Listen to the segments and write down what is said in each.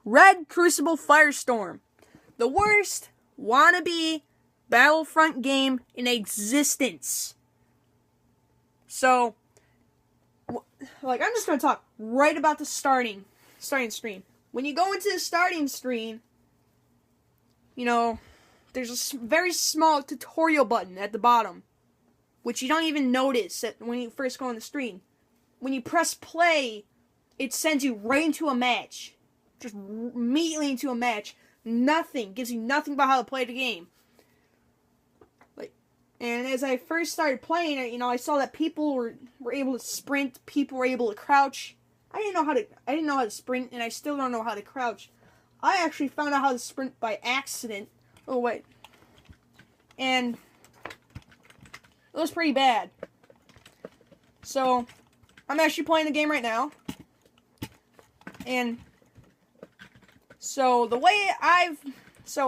Red Crucible Firestorm, the worst wannabe Battlefront game in existence. So, I'm just going to talk right about the starting screen. When you go into the starting screen, there's a very small tutorial button at the bottom, which you don't even notice when you first go on the screen. When you press play, it sends you right into a match. Just immediately into a match. Gives you nothing about how to play the game. And as I first started playing it, I saw that people were able to sprint, people were able to crouch. I didn't know how to sprint, and I still don't know how to crouch. I actually found out how to sprint by accident. Oh wait. And it was pretty bad. So, I'm actually playing the game right now. And so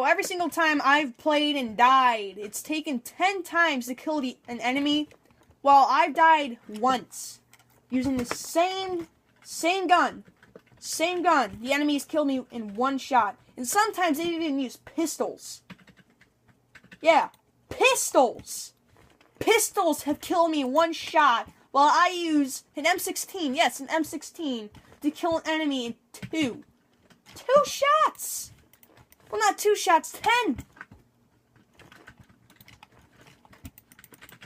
every single time I've played and died, it's taken 10 times to kill an enemy, while I've died once using the same gun. Same gun. The enemies killed me in one shot. And sometimes they even use pistols. Yeah, pistols! Pistols have killed me in one shot, while I use an M16, yes, an M16, to kill an enemy in two. 2 shots! Well, not 2 shots, 10!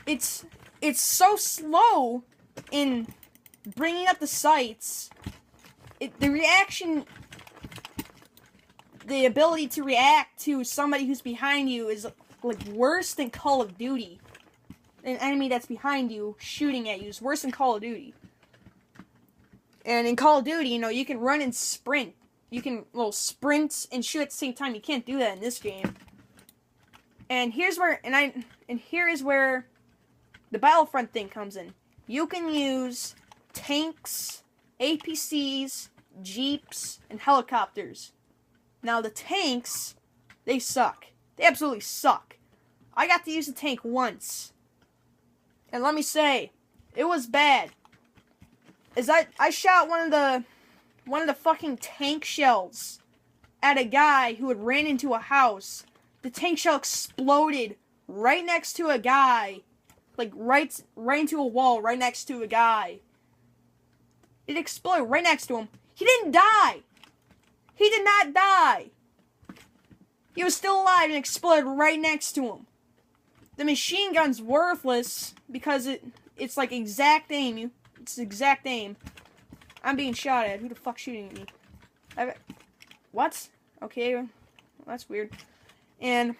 It's so slow in bringing up the sights. The ability to react to somebody who's behind you is worse than Call of Duty. An enemy that's behind you shooting at you is worse than Call of Duty. And in Call of Duty, you can run and sprint. You can sprint and shoot at the same time. You can't do that in this game. And here is where the Battlefront thing comes in. You can use tanks, APCs, jeeps, and helicopters. Now the tanks, they suck. They absolutely suck. I got to use the tank once. And let me say, it was bad. I shot one of the fucking tank shells at a guy who had ran into a house. The tank shell exploded right next to a guy. Right into a wall right next to a guy. It exploded right next to him. He didn't die. He did not die. He was still alive and exploded right next to him. The machine gun's worthless because it's exact aim. It's exact aim. I'm being shot at. Who the fuck's shooting at me? What? Okay, well, that's weird. And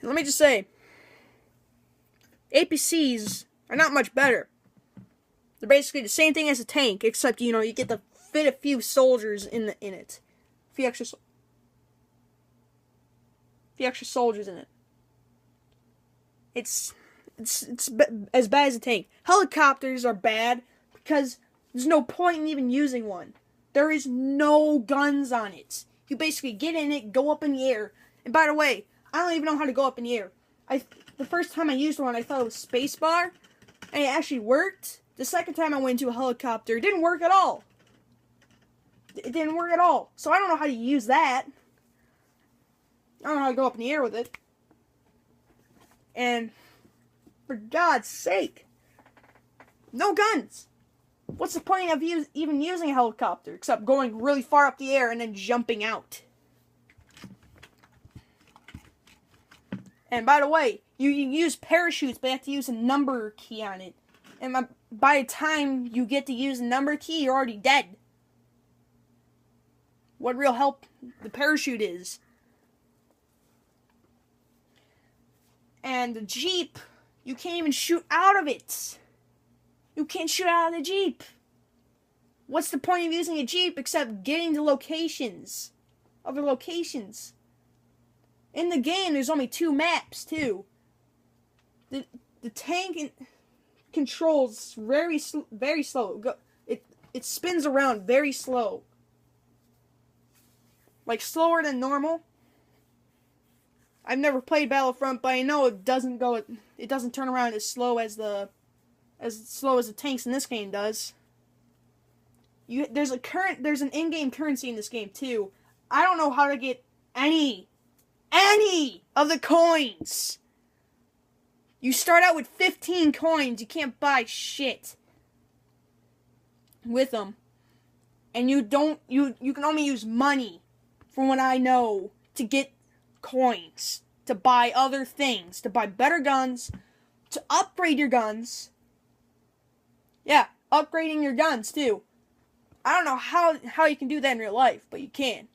let me just say, APCs are not much better. They're basically the same thing as a tank, except you get to fit a few soldiers in it. A few extra soldiers in it. It's as bad as a tank. Helicopters are bad because there's no point in even using one. There is no guns on it. You basically get in it, go up in the air. And by the way, I don't even know how to go up in the air. The first time I used one, I thought it was spacebar, and it actually worked. The second time I went into a helicopter, it didn't work at all. It didn't work at all. So I don't know how to use that. I don't know how to go up in the air with it. And for God's sake, no guns. What's the point of even using a helicopter except going really far up the air and then jumping out? And by the way, you use parachutes, but you have to use a number key on it. And by the time you get to use a number key, you're already dead. What real help the parachute is. And the Jeep, you can't even shoot out of it. You can't shoot out of the Jeep. What's the point of using a Jeep except getting to locations? Other locations. In the game, there's only 2 maps, too. The tank controls very slow. It spins around very slow. Slower than normal. I've never played Battlefront, but I know it doesn't turn around as slow as the tanks in this game does. There's an in-game currency in this game too. I don't know how to get any of the coins. You start out with 15 coins. You can't buy shit with them. And you can only use money, from what I know, to get coins, to buy other things, to buy better guns, to upgrade your guns. Yeah, upgrading your guns too. I don't know how you can do that in real life, but you can.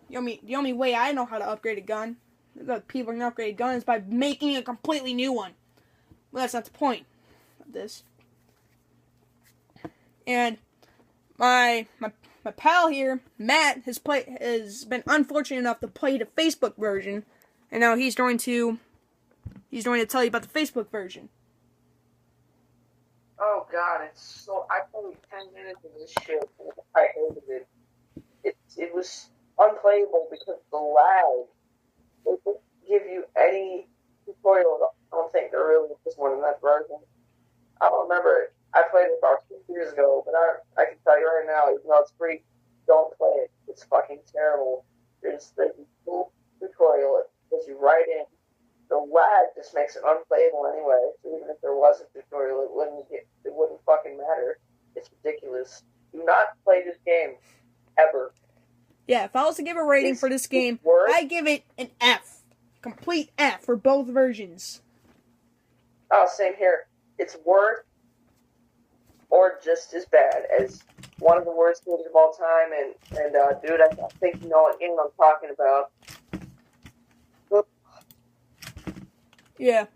The only way I know how to upgrade a gun, that people can upgrade a gun, is by making a completely new one. Well, that's not the point of this. And my pal here, Matt, has been unfortunate enough to play the Facebook version, and now he's going to tell you about the Facebook version. Oh God, I played 10 minutes of this shit. I hated it. It was unplayable because of the lag. They didn't give you any tutorial. I don't think there really is one in that version. I don't remember it. I played it about 2 years ago, but I can tell you right now, even though it's free, don't play it. It's fucking terrible. There's no tutorial. It puts you right in. The lag just makes it unplayable anyway. So even if there was a tutorial, it wouldn't fucking matter. It's ridiculous. Do not play this game ever. Yeah, if I was to give a rating for this game, I give it an F. Complete F for both versions. Oh, same here. It's worse or just as bad as one of the worst games of all time. And dude, I think you know what game I'm talking about. Yeah.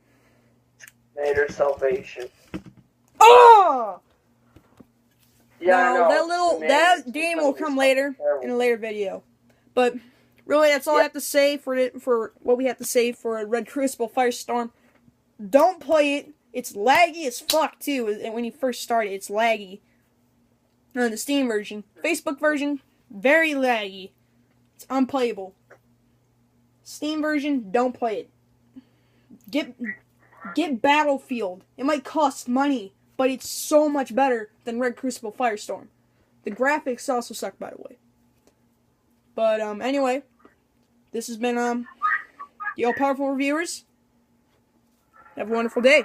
Terminator Salvation. Oh! Yeah, no, that game will come later in a later video. But really, that's all I have to say for what we have to say for Red Crucible Firestorm. Don't play it. It's laggy as fuck too. And when you first start it, it's laggy. On the Steam version, Facebook version, very laggy. It's unplayable. Steam version, don't play it. Get Battlefield. It might cost money, but it's so much better than Red Crucible Firestorm. The graphics also suck, by the way. But anyway, this has been the All Powerful Reviewers. Have a wonderful day.